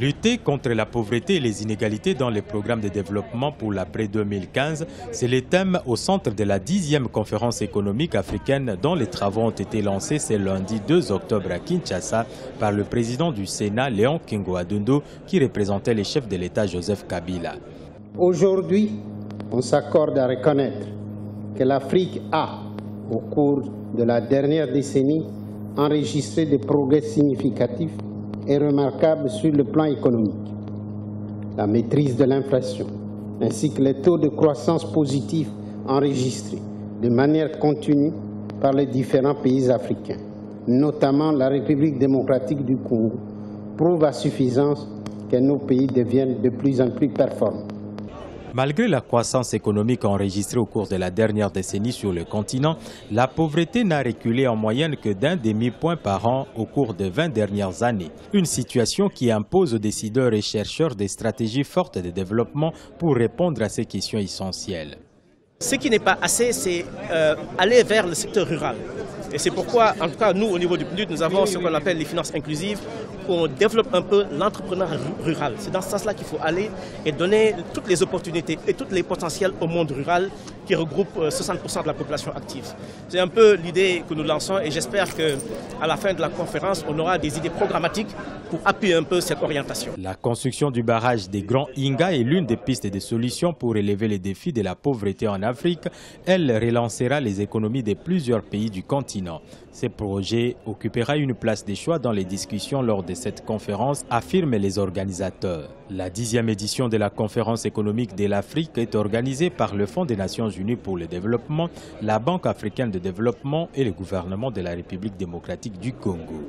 Lutter contre la pauvreté et les inégalités dans les programmes de développement pour l'après-2015, c'est le thème au centre de la 10e conférence économique africaine dont les travaux ont été lancés ce lundi 2 octobre à Kinshasa par le président du Sénat, Léon Kingo-Addondo, qui représentait les chefs de l'État Joseph Kabila. Aujourd'hui, on s'accorde à reconnaître que l'Afrique a, au cours de la dernière décennie, enregistré des progrès significatifs et remarquable sur le plan économique. La maîtrise de l'inflation, ainsi que les taux de croissance positifs enregistrés de manière continue par les différents pays africains, notamment la République démocratique du Congo, prouvent à suffisance que nos pays deviennent de plus en plus performants. Malgré la croissance économique enregistrée au cours de la dernière décennie sur le continent, la pauvreté n'a reculé en moyenne que d'1 demi-point par an au cours des 20 dernières années. Une situation qui impose aux décideurs et chercheurs des stratégies fortes de développement pour répondre à ces questions essentielles. Ce qui n'est pas assez, c'est aller vers le secteur rural. Et c'est pourquoi, en tout cas, nous, au niveau du PNUD, nous avons ce qu'on appelle les finances inclusives, où on développe un peu l'entrepreneuriat rural. C'est dans ce sens-là qu'il faut aller et donner toutes les opportunités et tous les potentiels au monde rural qui regroupe 60% de la population active. C'est un peu l'idée que nous lançons et j'espère qu'à la fin de la conférence, on aura des idées programmatiques pour appuyer un peu cette orientation. La construction du barrage des Grands Inga est l'une des pistes de solutions pour relever les défis de la pauvreté en Afrique. Elle relancera les économies de plusieurs pays du continent. Ce projet occupera une place de choix dans les discussions lors de cette conférence, affirment les organisateurs. La 10e édition de la conférence économique de l'Afrique est organisée par le Fonds des Nations Unies pour le développement, la Banque africaine de développement et le gouvernement de la République démocratique du Congo.